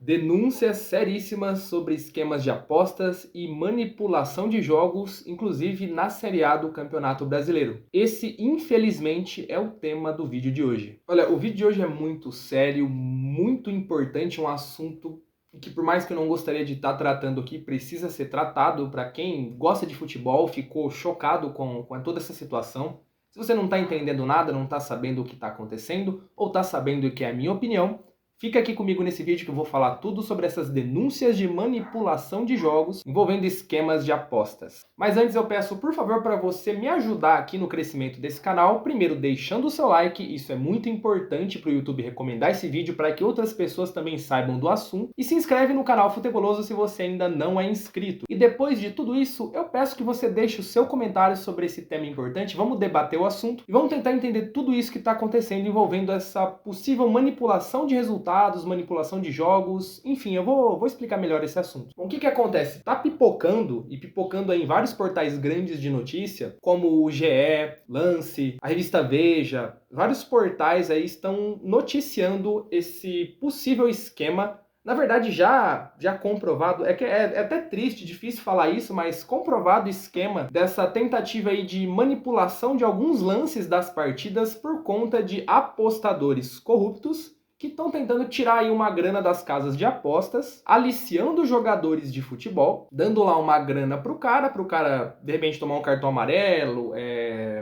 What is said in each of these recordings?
Denúncias seríssimas sobre esquemas de apostas e manipulação de jogos, inclusive na Série A do Campeonato Brasileiro. Esse, infelizmente, é o tema do vídeo de hoje. Olha, o vídeo de hoje é muito sério, muito importante, um assunto que, por mais que eu não gostaria de estar tratando aqui, precisa ser tratado. Para quem gosta de futebol, ficou chocado com toda essa situação. Se você não está entendendo nada, não está sabendo o que está acontecendo, ou está sabendo que é a minha opinião, fica aqui comigo nesse vídeo que eu vou falar tudo sobre essas denúncias de manipulação de jogos envolvendo esquemas de apostas. Mas antes eu peço, por favor, para você me ajudar aqui no crescimento desse canal, primeiro deixando o seu like, isso é muito importante para o YouTube recomendar esse vídeo para que outras pessoas também saibam do assunto, e se inscreve no canal Futeboloso se você ainda não é inscrito. E depois de tudo isso, eu peço que você deixe o seu comentário sobre esse tema importante, vamos debater o assunto e vamos tentar entender tudo isso que está acontecendo envolvendo essa possível manipulação de resultados, manipulação de jogos, enfim, eu vou explicar melhor esse assunto. Bom, o que acontece? Tá pipocando aí em vários portais grandes de notícia, como o GE, Lance, a revista Veja, vários portais aí estão noticiando esse possível esquema. Na verdade, já comprovado, é até triste, difícil falar isso, mas comprovado esquema dessa tentativa aí de manipulação de alguns lances das partidas por conta de apostadores corruptos que estão tentando tirar aí uma grana das casas de apostas, aliciando jogadores de futebol, dando lá uma grana pro cara de repente tomar um cartão amarelo,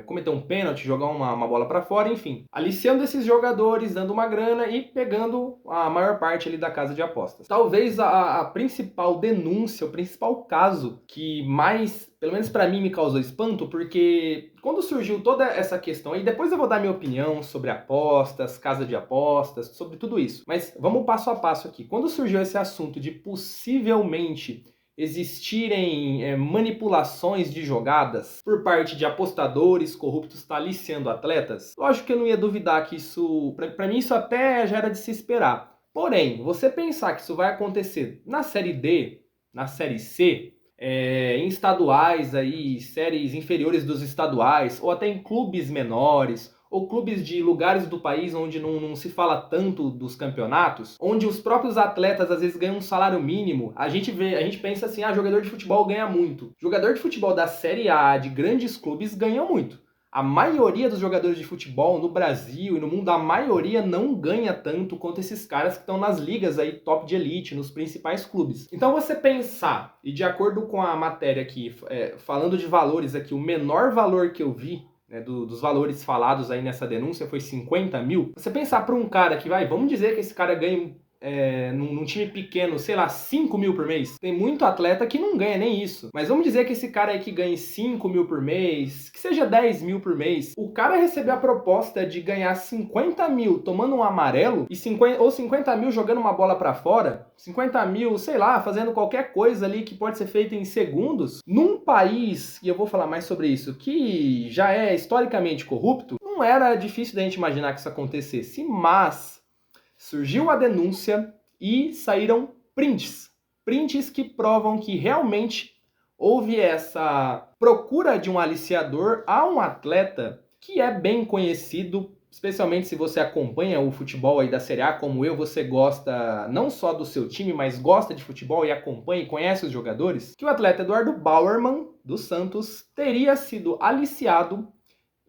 cometer um pênalti, jogar uma bola para fora, enfim. Aliciando esses jogadores, dando uma grana e pegando a maior parte ali da casa de apostas. Talvez a principal denúncia, o principal caso que mais, pelo menos para mim, me causou espanto, porque quando surgiu toda essa questão, e depois eu vou dar minha opinião sobre apostas, casa de apostas, sobre tudo isso. Mas vamos passo a passo aqui. Quando surgiu esse assunto de possivelmente existirem manipulações de jogadas por parte de apostadores corruptos tá aliciando atletas, lógico que eu não ia duvidar que isso, para mim isso até já era de se esperar. Porém, você pensar que isso vai acontecer na Série D, na Série C, em estaduais aí, séries inferiores dos estaduais, ou até em clubes menores, ou clubes de lugares do país onde não se fala tanto dos campeonatos, onde os próprios atletas às vezes ganham um salário mínimo, a gente pensa assim, jogador de futebol ganha muito. Jogador de futebol da Série A, de grandes clubes, ganham muito. A maioria dos jogadores de futebol no Brasil e no mundo, a maioria não ganha tanto quanto esses caras que estão nas ligas aí top de elite, nos principais clubes. Então você pensar, e de acordo com a matéria aqui, falando de valores aqui, o menor valor que eu vi, dos valores falados aí nessa denúncia foi 50 mil. Você pensar para um cara que vamos dizer que esse cara ganha num time pequeno, sei lá, 5 mil por mês. Tem muito atleta que não ganha nem isso. Mas vamos dizer que esse cara aí que ganhe 5 mil por mês, que seja 10 mil por mês, o cara receber a proposta de ganhar 50 mil tomando um amarelo ou 50 mil jogando uma bola pra fora, 50 mil, sei lá, fazendo qualquer coisa ali que pode ser feita em segundos, num país, e eu vou falar mais sobre isso, que já é historicamente corrupto, não era difícil da gente imaginar que isso acontecesse, mas surgiu a denúncia e saíram prints. Prints que provam que realmente houve essa procura de um aliciador a um atleta que é bem conhecido, especialmente se você acompanha o futebol aí da Série A, como eu, você gosta não só do seu time, mas gosta de futebol e acompanha e conhece os jogadores, que o atleta Eduardo Bauerman, do Santos, teria sido aliciado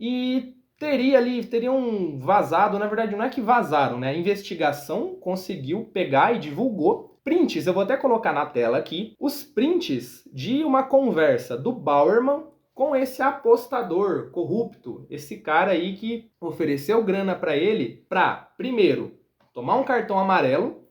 e teriam vazado, na verdade não é que vazaram, né? A investigação conseguiu pegar e divulgou prints, eu vou até colocar na tela aqui, os prints de uma conversa do Bauerman com esse apostador corrupto, esse cara aí que ofereceu grana para ele para, primeiro, tomar um cartão amarelo,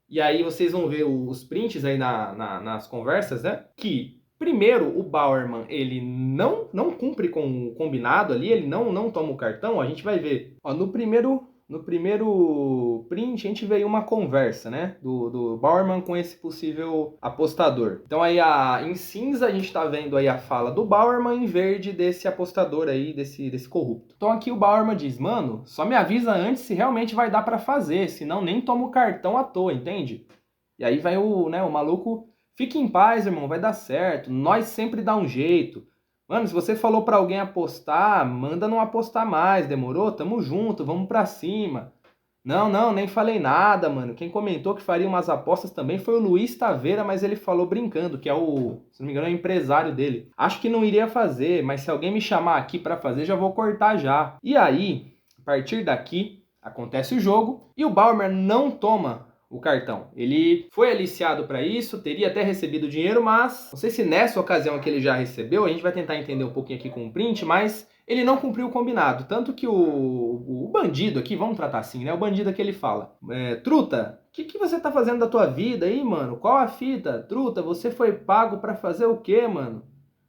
e aí vocês vão ver os prints aí nas conversas, né? Que primeiro, o Bauerman, ele não cumpre com o combinado ali, ele não toma o cartão, a gente vai ver. Ó, no primeiro print, a gente vê uma conversa, né, do Bauerman com esse possível apostador. Então aí em cinza a gente tá vendo aí a fala do Bauerman, em verde desse apostador aí, desse corrupto. Então aqui o Bauerman diz, mano, só me avisa antes se realmente vai dar pra fazer, senão nem toma o cartão à toa, entende? E aí vai o maluco... Fique em paz, irmão, vai dar certo. Nós sempre dá um jeito. Mano, se você falou pra alguém apostar, manda não apostar mais, demorou? Tamo junto, vamos pra cima. Não, não, nem falei nada, mano. Quem comentou que faria umas apostas também foi o Luiz Taveira, mas ele falou brincando, que é o, se não me engano, é o empresário dele. Acho que não iria fazer, mas se alguém me chamar aqui pra fazer, já vou cortar já. E aí, a partir daqui, acontece o jogo e o Bauerman não toma o cartão. Ele foi aliciado para isso, teria até recebido o dinheiro, mas não sei se nessa ocasião que ele já recebeu, a gente vai tentar entender um pouquinho aqui com o print, mas ele não cumpriu o combinado. Tanto que o bandido aqui, vamos tratar assim, né? O bandido aqui ele fala: Truta, o que você tá fazendo da tua vida aí, mano? Qual a fita? Truta, você foi pago para fazer o quê, mano?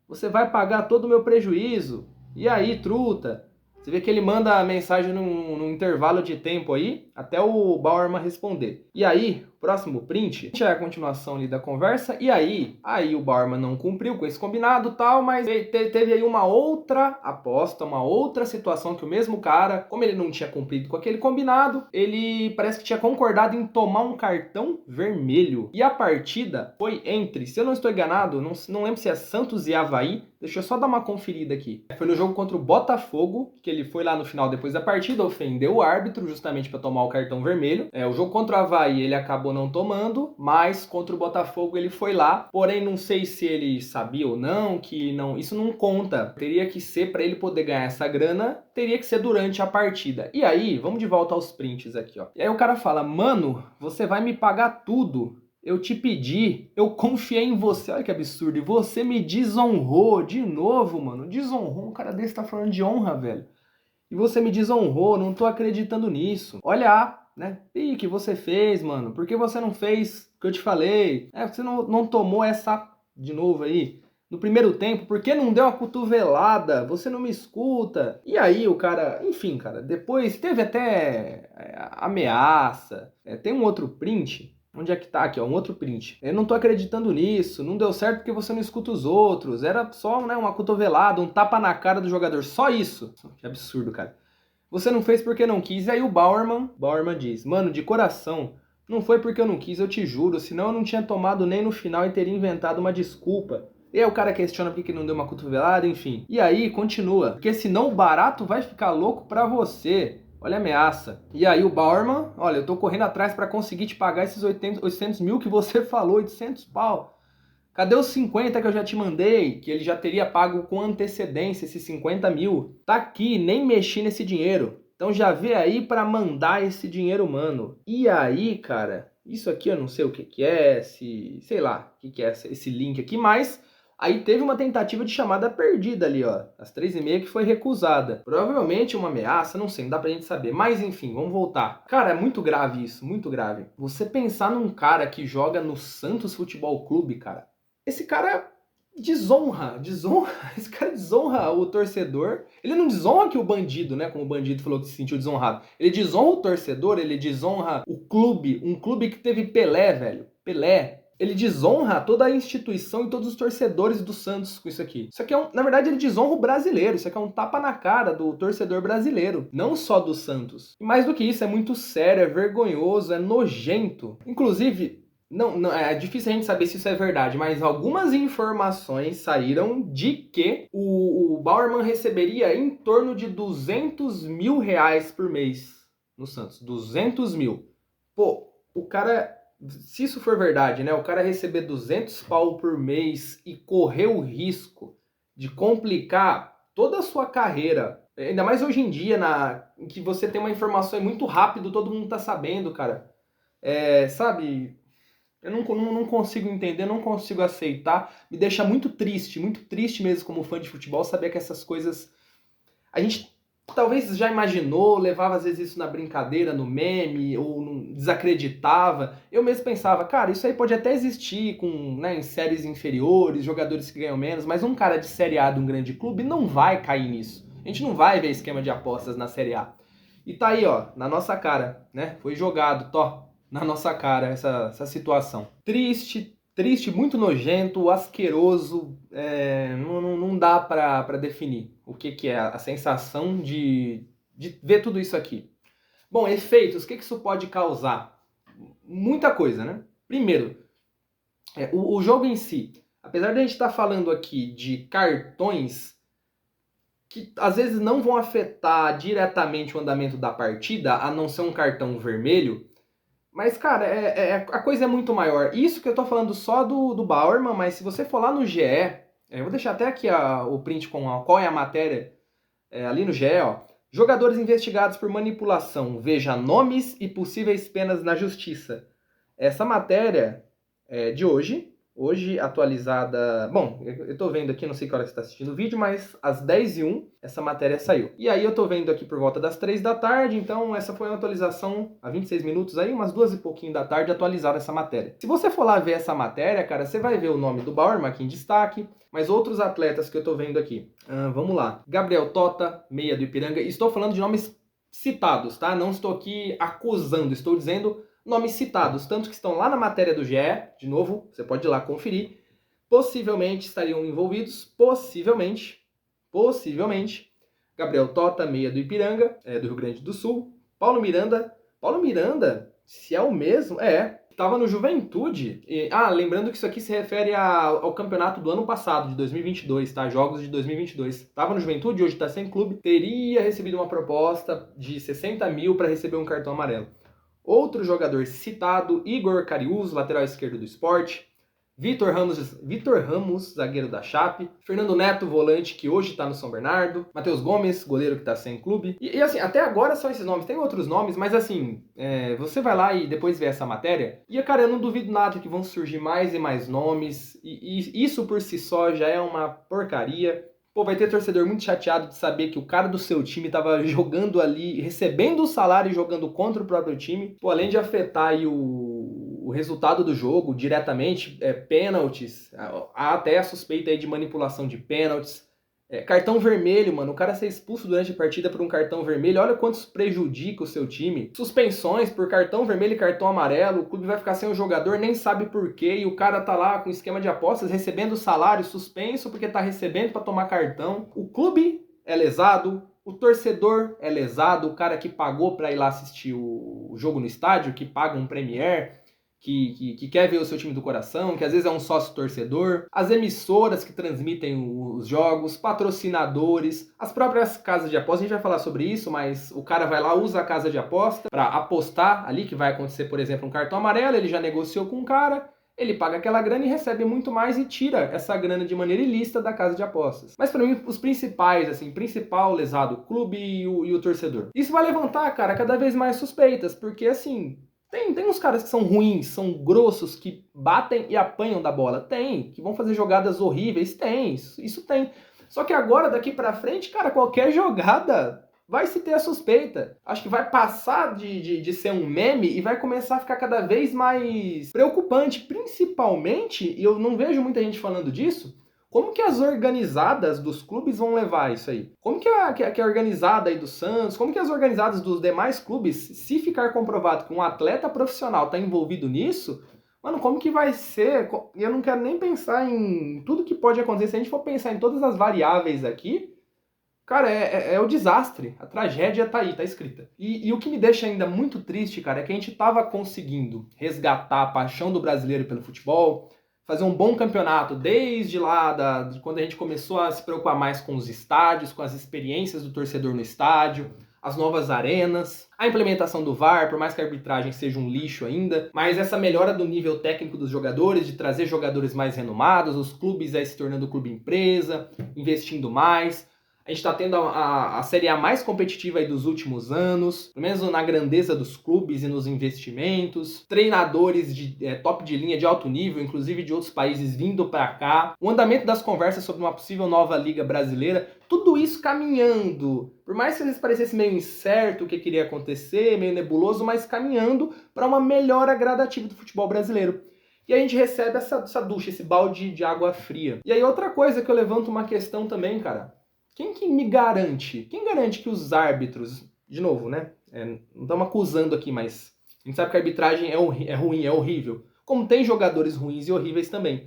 Você vai pagar todo o meu prejuízo. E aí, truta? Você vê que ele manda a mensagem num intervalo de tempo aí, até o Bauerman responder. E aí, próximo print, é a continuação ali da conversa. E aí o Bauerman não cumpriu com esse combinado e tal, mas teve aí uma outra aposta, uma outra situação que o mesmo cara, como ele não tinha cumprido com aquele combinado, ele parece que tinha concordado em tomar um cartão vermelho. E a partida foi entre, se eu não estou enganado, não lembro se é Santos e Avaí. Deixa eu só dar uma conferida aqui. Foi no jogo contra o Botafogo, que ele foi lá no final, depois da partida, ofendeu o árbitro justamente para tomar o cartão vermelho. O jogo contra o Avaí ele acabou não tomando, mas contra o Botafogo ele foi lá. Porém, não sei se ele sabia ou não, que não, isso não conta. Teria que ser, para ele poder ganhar essa grana, teria que ser durante a partida. E aí, vamos de volta aos prints aqui, ó. E aí o cara fala: mano, você vai me pagar tudo. Eu te pedi, eu confiei em você, olha que absurdo, e você me desonrou de novo, mano. Desonrou, um cara desse tá falando de honra, velho. E você me desonrou, não tô acreditando nisso. Olha, né? E que você fez, mano? Por que você não fez o que eu te falei? Você não tomou essa de novo aí. No primeiro tempo, por que não deu uma cotovelada? Você não me escuta. E aí o cara, enfim, cara, depois teve até ameaça. Tem um outro print. Onde é que tá aqui, ó, um outro print. Eu não tô acreditando nisso, não deu certo porque você não escuta os outros. Era só, né, uma cotovelada, um tapa na cara do jogador, só isso. Que absurdo, cara. Você não fez porque não quis. E aí o Bauerman diz: mano, de coração, não foi porque eu não quis, eu te juro, senão eu não tinha tomado nem no final e teria inventado uma desculpa. E aí o cara questiona por que não deu uma cotovelada, enfim. E aí continua, porque senão o barato vai ficar louco pra você. Olha a ameaça. E aí o Bauerman: olha, eu tô correndo atrás pra conseguir te pagar esses 800 mil que você falou, 800 pau. Cadê os 50 que eu já te mandei? Que ele já teria pago com antecedência esses 50 mil. Tá aqui, nem mexi nesse dinheiro. Então já vê aí pra mandar esse dinheiro, mano. E aí, cara, isso aqui eu não sei o que que é, sei lá, o que que é esse link aqui, mas aí teve uma tentativa de chamada perdida ali, ó, às 3h30, que foi recusada. Provavelmente uma ameaça, não sei, não dá pra gente saber. Mas enfim, vamos voltar. Cara, é muito grave isso, muito grave. Você pensar num cara que joga no Santos Futebol Clube, cara, esse cara desonra, esse cara desonra o torcedor. Ele não desonra que o bandido, né, como o bandido falou que se sentiu desonrado. Ele desonra o torcedor, ele desonra o clube, um clube que teve Pelé, velho, Pelé. Ele desonra toda a instituição e todos os torcedores do Santos com isso aqui. Isso aqui na verdade, ele desonra o brasileiro. Isso aqui é um tapa na cara do torcedor brasileiro, não só do Santos. E mais do que isso, é muito sério, é vergonhoso, é nojento. Inclusive, não, é difícil a gente saber se isso é verdade, mas algumas informações saíram de que o Bauerman receberia em torno de 200 mil reais por mês no Santos. 200 mil. Pô, o cara, se isso for verdade, né? O cara receber 200 pau por mês e correr o risco de complicar toda a sua carreira, ainda mais hoje em dia, em que você tem uma informação muito rápido, todo mundo tá sabendo, cara. Sabe? Eu não consigo entender, não consigo aceitar. Me deixa muito triste mesmo como fã de futebol, saber que essas coisas a gente talvez já imaginou, levava às vezes isso na brincadeira, no meme, ou desacreditava. Eu mesmo pensava, cara, isso aí pode até existir né, em séries inferiores, jogadores que ganham menos, mas um cara de Série A de um grande clube não vai cair nisso. A gente não vai ver esquema de apostas na Série A. E tá aí, ó, na nossa cara, né? Foi jogado, na nossa cara essa situação. Triste, muito nojento, asqueroso, não dá pra definir o que é a sensação de ver tudo isso aqui. Bom, efeitos, o que isso pode causar? Muita coisa, né? Primeiro, o jogo em si, apesar de a gente estar falando aqui de cartões, que às vezes não vão afetar diretamente o andamento da partida, a não ser um cartão vermelho. Mas, cara, a coisa é muito maior. Isso que eu tô falando só do Bauerman, mas se você for lá no GE, eu vou deixar até aqui o print com qual é a matéria, ali no GE, ó. Jogadores investigados por manipulação, veja nomes e possíveis penas na justiça. Essa matéria é de hoje atualizada... Bom, eu tô vendo aqui, não sei que hora que você tá assistindo o vídeo, mas às 10h01 essa matéria saiu. E aí eu tô vendo aqui por volta das 3 da tarde, então essa foi uma atualização há 26 minutos aí, umas 2 e pouquinho da tarde atualizaram essa matéria. Se você for lá ver essa matéria, cara, você vai ver o nome do Bauerman aqui em destaque, mas outros atletas que eu tô vendo aqui. Vamos lá. Gabriel Tota, meia do Ipiranga. Estou falando de nomes citados, tá? Não estou aqui acusando, estou dizendo nomes citados, tanto que estão lá na matéria do GE, de novo, você pode ir lá conferir. Possivelmente estariam envolvidos, possivelmente, Gabriel Tota, meia do Ipiranga, do Rio Grande do Sul. Paulo Miranda, se é o mesmo, estava no Juventude. Lembrando que isso aqui se refere ao campeonato do ano passado, de 2022, tá? Jogos de 2022. Estava no Juventude, hoje está sem clube. Teria recebido uma proposta de 60 mil para receber um cartão amarelo. Outro jogador citado, Igor Cariús, lateral esquerdo do Sport. Vitor Ramos, zagueiro da Chape. Fernando Neto, volante, que hoje está no São Bernardo. Matheus Gomes, goleiro que está sem clube. E assim, até agora são esses nomes. Tem outros nomes, mas assim, você vai lá e depois vê essa matéria. E, cara, eu não duvido nada que vão surgir mais e mais nomes. E isso por si só já é uma porcaria. Pô, vai ter torcedor muito chateado de saber que o cara do seu time tava jogando ali, recebendo o salário e jogando contra o próprio time. Pô, além de afetar aí o resultado do jogo diretamente, pênaltis, há até a suspeita aí de manipulação de pênaltis. Cartão vermelho, mano, o cara ser expulso durante a partida por um cartão vermelho, olha quantos prejudica o seu time. Suspensões por cartão vermelho e cartão amarelo, o clube vai ficar sem o jogador, nem sabe por quê, e o cara tá lá com esquema de apostas, recebendo salário suspenso porque tá recebendo para tomar cartão. O clube é lesado, o torcedor é lesado, o cara que pagou para ir lá assistir o jogo no estádio, que paga um Premier, que quer ver o seu time do coração, que às vezes é um sócio torcedor, as emissoras que transmitem os jogos, patrocinadores, as próprias casas de aposta. A gente vai falar sobre isso, mas o cara vai lá, usa a casa de aposta para apostar ali que vai acontecer, por exemplo, um cartão amarelo, ele já negociou com o cara, ele paga aquela grana e recebe muito mais e tira essa grana de maneira ilícita da casa de apostas. Mas para mim, os principais, assim, principal lesado, o clube e o torcedor. Isso vai levantar, cara, cada vez mais suspeitas, porque assim... Tem uns caras que são ruins, são grossos, que batem e apanham da bola. Tem. Que vão fazer jogadas horríveis. Tem. Isso tem. Só que agora, daqui pra frente, cara, qualquer jogada vai se ter a suspeita. Acho que vai passar de ser um meme e vai começar a ficar cada vez mais preocupante. Principalmente, e eu não vejo muita gente falando disso, como que as organizadas dos clubes vão levar isso aí? Como que a organizada aí do Santos, como que as organizadas dos demais clubes, se ficar comprovado que um atleta profissional está envolvido nisso, mano, como que vai ser? Eu não quero nem pensar em tudo que pode acontecer. Se a gente for pensar em todas as variáveis aqui, cara, é o desastre. A tragédia tá aí, tá escrita. E o que me deixa ainda muito triste, cara, é que a gente tava conseguindo resgatar a paixão do brasileiro pelo futebol, fazer um bom campeonato desde lá, de quando a gente começou a se preocupar mais com os estádios, com as experiências do torcedor no estádio, as novas arenas, a implementação do VAR, por mais que a arbitragem seja um lixo ainda, mas essa melhora do nível técnico dos jogadores, de trazer jogadores mais renomados, os clubes aí se tornando clube empresa, investindo mais. A gente está tendo a Série A mais competitiva aí dos últimos anos, pelo menos na grandeza dos clubes e nos investimentos. Treinadores de top de linha, de alto nível, inclusive de outros países vindo para cá. O andamento das conversas sobre uma possível nova Liga Brasileira. Tudo isso caminhando. Por mais que às vezes parecesse meio incerto o que queria acontecer, meio nebuloso, mas caminhando para uma melhora gradativa do futebol brasileiro. E a gente recebe essa ducha, esse balde de água fria. E aí outra coisa que eu levanto uma questão também, cara. Quem que me garante? Quem garante que os árbitros, de novo, né? Não estamos acusando aqui, mas a gente sabe que a arbitragem é ruim, é horrível. Como tem jogadores ruins e horríveis também.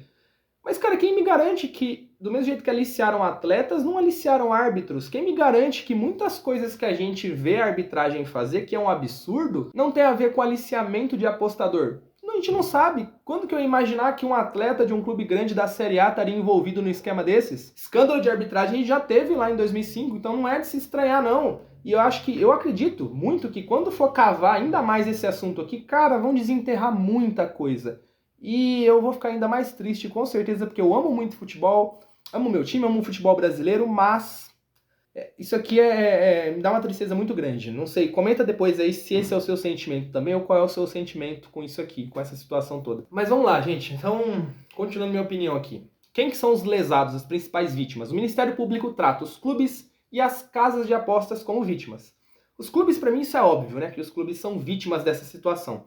Mas, cara, quem me garante que, do mesmo jeito que aliciaram atletas, não aliciaram árbitros? Quem me garante que muitas coisas que a gente vê a arbitragem fazer, que é um absurdo, não tem a ver com aliciamento de apostador? A gente não sabe. Quando que eu ia imaginar que um atleta de um clube grande da Série A estaria envolvido num esquema desses? Escândalo de arbitragem a gente já teve lá em 2005, então não é de se estranhar não. E eu acredito muito que quando for cavar ainda mais esse assunto aqui, cara, vão desenterrar muita coisa. E eu vou ficar ainda mais triste, com certeza, porque eu amo muito futebol, amo meu time, amo o futebol brasileiro, mas isso aqui me dá uma tristeza muito grande. Não sei, comenta depois aí se esse é o seu sentimento também, ou qual é o seu sentimento com isso aqui, com essa situação toda. Mas vamos lá, gente. Então, continuando minha opinião aqui. Quem que são os lesados, as principais vítimas? O Ministério Público trata os clubes e as casas de apostas como vítimas. Os clubes, para mim, isso é óbvio, né? Que os clubes são vítimas dessa situação.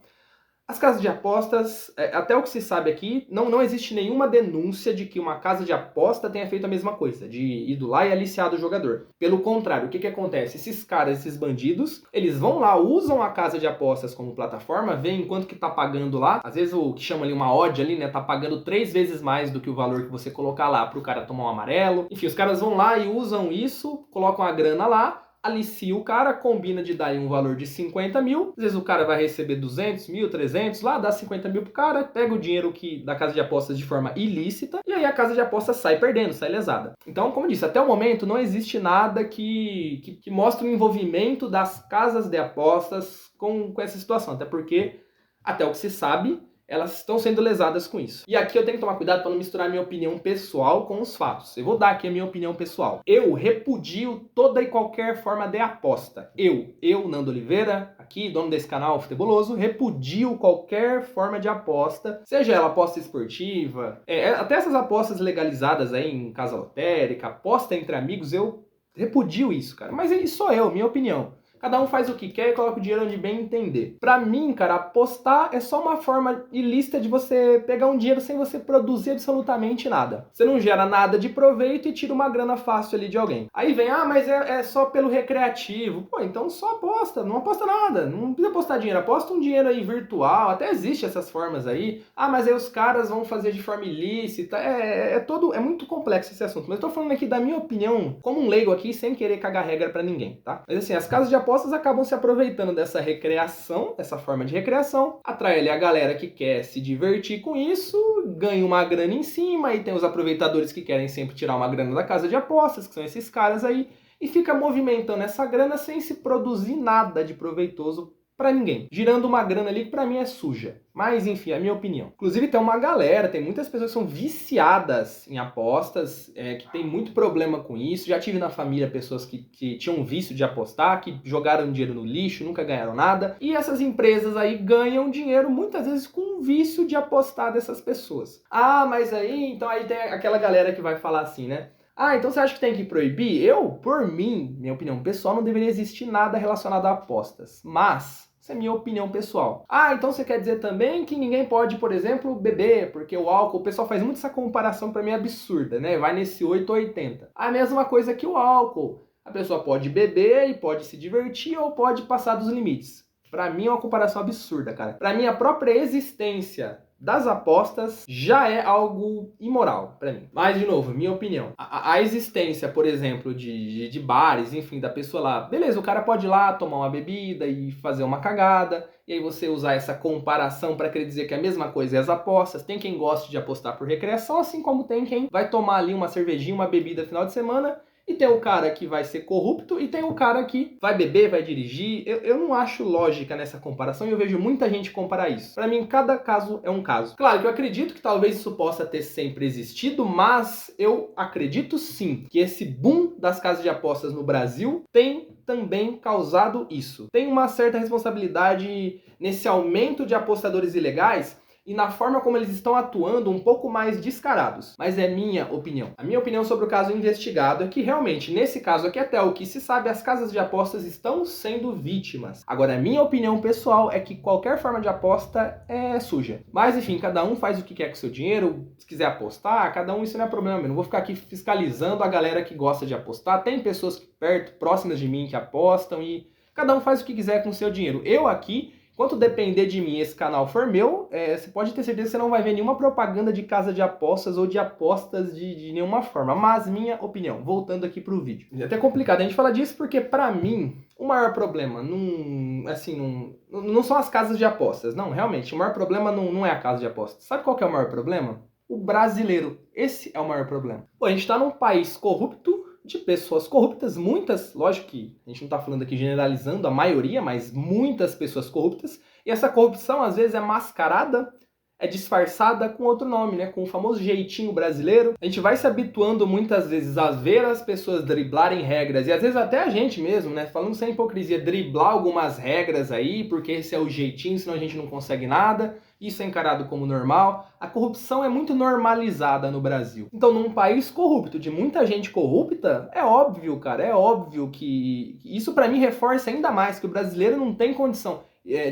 As casas de apostas, até o que se sabe aqui, não existe nenhuma denúncia de que uma casa de aposta tenha feito a mesma coisa, de ir lá e aliciar o jogador. Pelo contrário, o que acontece? Esses caras, esses bandidos, eles vão lá, usam a casa de apostas como plataforma, veem quanto que tá pagando lá, às vezes o que chama ali uma odd ali, né, tá pagando 3 vezes mais do que o valor que você colocar lá pro cara tomar um amarelo. Enfim, os caras vão lá e usam isso, colocam a grana lá, alicia o cara, combina de dar um valor de 50 mil, às vezes o cara vai receber 200 mil, 300, lá dá 50 mil pro cara, pega o dinheiro da casa de apostas de forma ilícita, e aí a casa de apostas sai perdendo, sai lesada. Então, como eu disse, até o momento não existe nada que mostre o envolvimento das casas de apostas com essa situação, até porque, até o que se sabe, elas estão sendo lesadas com isso. E aqui eu tenho que tomar cuidado para não misturar minha opinião pessoal com os fatos. Eu vou dar aqui a minha opinião pessoal. Eu repudio toda e qualquer forma de aposta. Eu, Nando Oliveira, aqui, dono desse canal Futeboloso, repudio qualquer forma de aposta, seja ela aposta esportiva, até essas apostas legalizadas aí em casa lotérica, aposta entre amigos, eu repudio isso, cara. Mas isso sou eu, minha opinião. Cada um faz o que quer e coloca o dinheiro onde bem entender. Pra mim, cara, apostar é só uma forma ilícita de você pegar um dinheiro sem você produzir absolutamente nada. Você não gera nada de proveito e tira uma grana fácil ali de alguém. Aí vem, mas é só pelo recreativo. Pô, então só aposta, não aposta nada. Não precisa apostar dinheiro, aposta um dinheiro aí virtual, até existe essas formas aí. Mas aí os caras vão fazer de forma ilícita. É muito complexo esse assunto. Mas eu tô falando aqui da minha opinião, como um leigo aqui, sem querer cagar regra pra ninguém, tá? Mas assim, as casas de apostas acabam se aproveitando dessa recreação, dessa forma de recreação, atrai ali a galera que quer se divertir com isso, ganha uma grana em cima, e tem os aproveitadores que querem sempre tirar uma grana da casa de apostas, que são esses caras aí, e fica movimentando essa grana sem se produzir nada de proveitoso pra ninguém, girando uma grana ali que pra mim é suja. Mas enfim, é a minha opinião. Inclusive tem uma galera, tem muitas pessoas que são viciadas em apostas, que tem muito problema com isso. Já tive na família pessoas que tinham vício de apostar, que jogaram dinheiro no lixo, nunca ganharam nada. E essas empresas aí ganham dinheiro muitas vezes com o vício de apostar dessas pessoas. Mas aí, então aí tem aquela galera que vai falar assim, né? Então você acha que tem que proibir? Por mim, minha opinião pessoal, não deveria existir nada relacionado a apostas. Mas, essa é minha opinião pessoal. Então você quer dizer também que ninguém pode, por exemplo, beber, porque o álcool, o pessoal faz muito essa comparação pra mim absurda, né? Vai nesse 8 ou 80. A mesma coisa que o álcool. A pessoa pode beber e pode se divertir ou pode passar dos limites. Pra mim é uma comparação absurda, cara. Pra mim a própria existência das apostas já é algo imoral pra mim. Mas, de novo, minha opinião. A existência, por exemplo, de bares, enfim, da pessoa lá. Beleza, o cara pode ir lá tomar uma bebida e fazer uma cagada. E aí você usar essa comparação para querer dizer que é a mesma coisa é as apostas. Tem quem goste de apostar por recreação, assim como tem quem vai tomar ali uma cervejinha, uma bebida no final de semana. E tem o cara que vai ser corrupto e tem o cara que vai beber, vai dirigir. Eu não acho lógica nessa comparação e eu vejo muita gente comparar isso. Pra mim, cada caso é um caso. Claro que eu acredito que talvez isso possa ter sempre existido, mas eu acredito sim que esse boom das casas de apostas no Brasil tem também causado isso. Tem uma certa responsabilidade nesse aumento de apostadores ilegais e na forma como eles estão atuando um pouco mais descarados. Mas é minha opinião. A minha opinião sobre o caso investigado é que realmente, nesse caso aqui, até o que se sabe, as casas de apostas estão sendo vítimas. Agora, a minha opinião pessoal é que qualquer forma de aposta é suja. Mas enfim, cada um faz o que quer com o seu dinheiro. Se quiser apostar, cada um, isso não é problema. Eu não vou ficar aqui fiscalizando a galera que gosta de apostar. Tem pessoas perto, próximas de mim, que apostam e cada um faz o que quiser com o seu dinheiro. Eu aqui Enquanto depender de mim e esse canal for meu, você pode ter certeza que você não vai ver nenhuma propaganda de casa de apostas ou de apostas de nenhuma forma. Mas minha opinião, voltando aqui pro vídeo. É até complicado a gente falar disso porque, pra mim, o maior problema não são as casas de apostas. Não, realmente, o maior problema não é a casa de apostas. Sabe qual que é o maior problema? O brasileiro. Esse é o maior problema. Pô, a gente tá num país corrupto, de pessoas corruptas, muitas, lógico que a gente não está falando aqui generalizando a maioria, mas muitas pessoas corruptas, e essa corrupção às vezes é mascarada, é disfarçada com outro nome, né? Com o famoso jeitinho brasileiro. A gente vai se habituando muitas vezes a ver as pessoas driblarem regras, e às vezes até a gente mesmo, né? Falando sem hipocrisia, driblar algumas regras aí, porque esse é o jeitinho, senão a gente não consegue nada. Isso é encarado como normal. A corrupção é muito normalizada no Brasil. Então, num país corrupto, de muita gente corrupta, é óbvio, cara, é óbvio que isso pra mim reforça ainda mais que o brasileiro não tem condição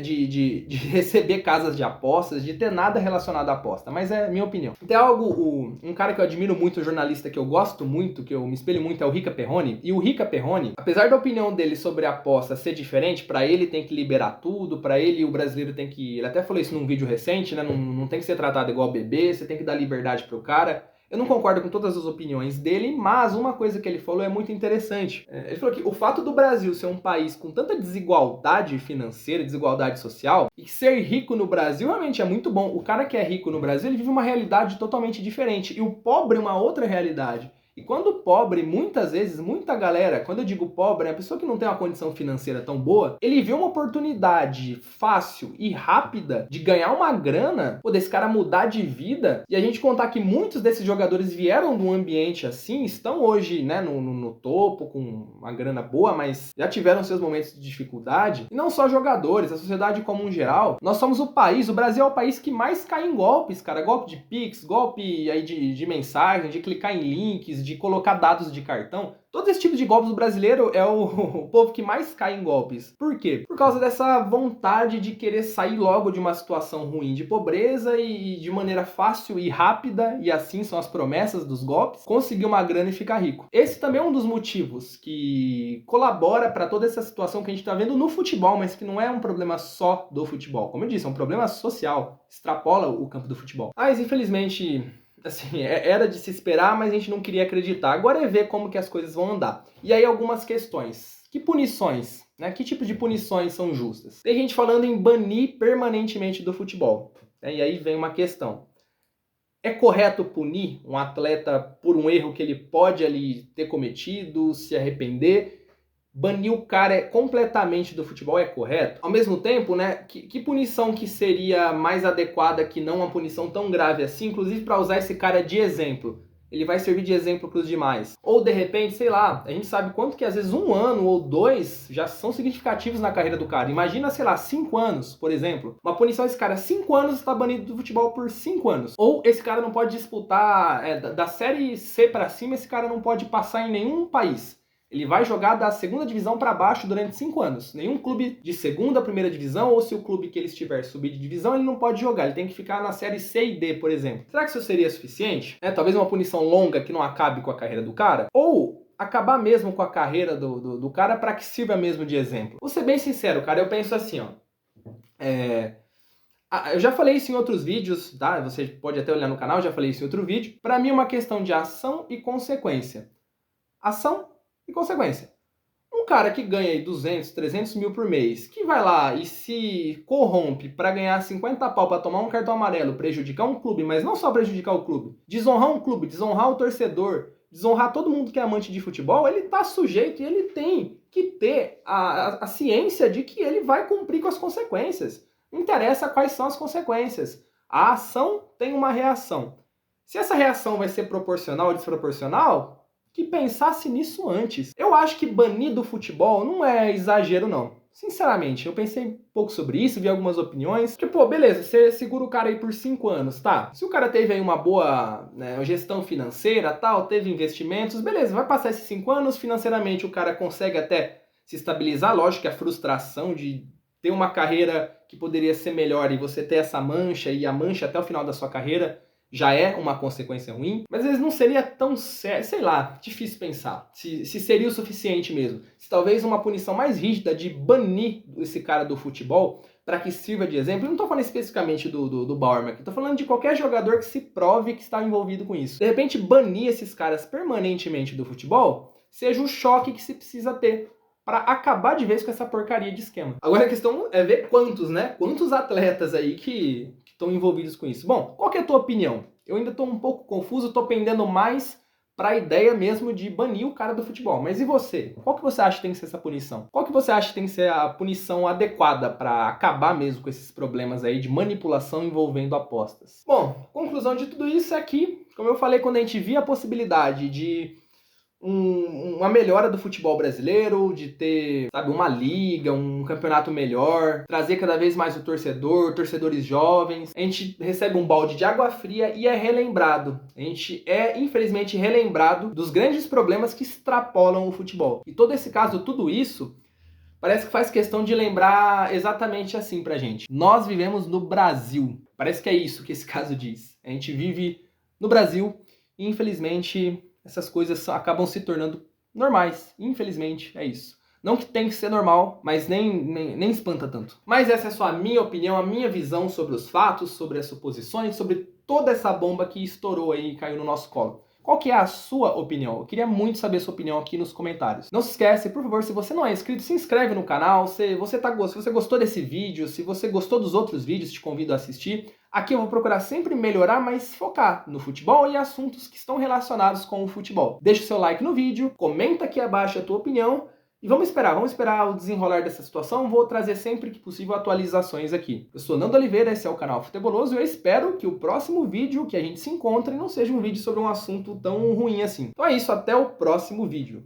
de receber casas de apostas, de ter nada relacionado à aposta, mas é minha opinião. Tem um cara que eu admiro muito, um jornalista que eu gosto muito, que eu me espelho muito, é o Rica Perrone, e o Rica Perrone, apesar da opinião dele sobre a aposta ser diferente, pra ele tem que liberar tudo, pra ele o brasileiro tem que, ele até falou isso num vídeo recente, né, não tem que ser tratado igual bebê, você tem que dar liberdade pro cara. Eu não concordo com todas as opiniões dele, mas uma coisa que ele falou é muito interessante. Ele falou que o fato do Brasil ser um país com tanta desigualdade financeira, desigualdade social, e ser rico no Brasil realmente é muito bom. O cara que é rico no Brasil, ele vive uma realidade totalmente diferente, e o pobre uma outra realidade. E quando o pobre, muitas vezes, muita galera, quando eu digo pobre, é a pessoa que não tem uma condição financeira tão boa, ele vê uma oportunidade fácil e rápida de ganhar uma grana, ou desse cara mudar de vida, e a gente contar que muitos desses jogadores vieram de um ambiente assim, estão hoje, né, no topo, com uma grana boa, mas já tiveram seus momentos de dificuldade. E não só jogadores, a sociedade como um geral. Nós somos o país, o Brasil é o país que mais cai em golpes, cara. Golpe de Pix, golpe aí de mensagem, de clicar em links, de colocar dados de cartão. Todo esse tipo de golpes do brasileiro é o povo que mais cai em golpes. Por quê? Por causa dessa vontade de querer sair logo de uma situação ruim de pobreza e de maneira fácil e rápida, e assim são as promessas dos golpes, conseguir uma grana e ficar rico. Esse também é um dos motivos que colabora para toda essa situação que a gente está vendo no futebol, mas que não é um problema só do futebol. Como eu disse, é um problema social, extrapola o campo do futebol. Mas infelizmente, assim, era de se esperar, mas a gente não queria acreditar. Agora é ver como que as coisas vão andar. E aí algumas questões. Que punições, né? Que tipo de punições são justas? Tem gente falando em banir permanentemente do futebol. E aí vem uma questão. É correto punir um atleta por um erro que ele pode ali ter cometido, se arrepender? Banir o cara completamente do futebol é correto? Ao mesmo tempo, né, que punição que seria mais adequada que não uma punição tão grave assim, inclusive para usar esse cara de exemplo? Ele vai servir de exemplo para os demais. Ou, de repente, sei lá, a gente sabe quanto que às vezes 1 ano ou 2 já são significativos na carreira do cara. Imagina, sei lá, 5 anos, por exemplo. Uma punição, esse cara, 5 anos está banido do futebol por 5 anos. Ou esse cara não pode disputar, da Série C para cima, esse cara não pode passar em nenhum país. Ele vai jogar da segunda divisão para baixo durante 5 anos. Nenhum clube de segunda, primeira divisão, ou se o clube que ele estiver subir de divisão, ele não pode jogar. Ele tem que ficar na série C e D, por exemplo. Será que isso seria suficiente? Talvez uma punição longa que não acabe com a carreira do cara? Ou acabar mesmo com a carreira do cara para que sirva mesmo de exemplo? Vou ser bem sincero, cara, eu penso assim, ó. Eu já falei isso em outros vídeos, tá? Você pode até olhar no canal, já falei isso em outro vídeo. Para mim é uma questão de ação e consequência. Ação e consequência. Um cara que ganha aí 200, 300 mil por mês, que vai lá e se corrompe para ganhar 50 pau para tomar um cartão amarelo, prejudicar um clube, mas não só prejudicar o clube, desonrar um clube, desonrar o torcedor, desonrar todo mundo que é amante de futebol, ele tá sujeito e ele tem que ter a ciência de que ele vai cumprir com as consequências. Não interessa quais são as consequências. A ação tem uma reação. Se essa reação vai ser proporcional ou desproporcional, que pensasse nisso antes. Eu acho que banir do futebol não é exagero, não. Sinceramente, eu pensei um pouco sobre isso, vi algumas opiniões. Porque, pô, beleza, você segura o cara aí por 5 anos, tá? Se o cara teve aí uma boa, né, gestão financeira, tal, teve investimentos, beleza, vai passar esses 5 anos, financeiramente o cara consegue até se estabilizar. Lógico que a frustração de ter uma carreira que poderia ser melhor e você ter essa mancha e a mancha até o final da sua carreira já é uma consequência ruim, mas às vezes não seria tão sério, sei lá, difícil pensar, se seria o suficiente mesmo. Se talvez uma punição mais rígida de banir esse cara do futebol para que sirva de exemplo. Eu não tô falando especificamente do Bauerman aqui, tô falando de qualquer jogador que se prove que está envolvido com isso. De repente, banir esses caras permanentemente do futebol seja o choque que se precisa ter para acabar de vez com essa porcaria de esquema. Agora a questão é ver quantos, né? Quantos atletas aí que estão envolvidos com isso. Bom, qual que é a tua opinião? Eu ainda estou um pouco confuso, estou pendendo mais para a ideia mesmo de banir o cara do futebol. Mas e você? Qual que você acha que tem que ser essa punição? Qual que você acha que tem que ser a punição adequada para acabar mesmo com esses problemas aí de manipulação envolvendo apostas? Bom, conclusão de tudo isso é que, como eu falei, quando a gente via a possibilidade de uma melhora do futebol brasileiro, de ter, sabe, uma liga, um campeonato melhor, trazer cada vez mais o torcedor, torcedores jovens. A gente recebe um balde de água fria e é relembrado. A gente é, infelizmente, relembrado dos grandes problemas que extrapolam o futebol. E todo esse caso, tudo isso, parece que faz questão de lembrar exatamente assim pra gente. Nós vivemos no Brasil. Parece que é isso que esse caso diz. A gente vive no Brasil e, infelizmente, essas coisas acabam se tornando normais. Infelizmente, é isso. Não que tem que ser normal, mas nem espanta tanto. Mas essa é só a minha opinião, a minha visão sobre os fatos, sobre as suposições, sobre toda essa bomba que estourou aí e caiu no nosso colo. Qual que é a sua opinião? Eu queria muito saber a sua opinião aqui nos comentários. Não se esquece, por favor, se você não é inscrito, se inscreve no canal. Se você gostou desse vídeo, se você gostou dos outros vídeos, te convido a assistir. Aqui eu vou procurar sempre melhorar, mas focar no futebol e assuntos que estão relacionados com o futebol. Deixa o seu like no vídeo, comenta aqui abaixo a tua opinião e vamos esperar o desenrolar dessa situação. Vou trazer sempre que possível atualizações aqui. Eu sou Nando Oliveira, esse é o canal Futeboloso e eu espero que o próximo vídeo que a gente se encontre não seja um vídeo sobre um assunto tão ruim assim. Então é isso, até o próximo vídeo.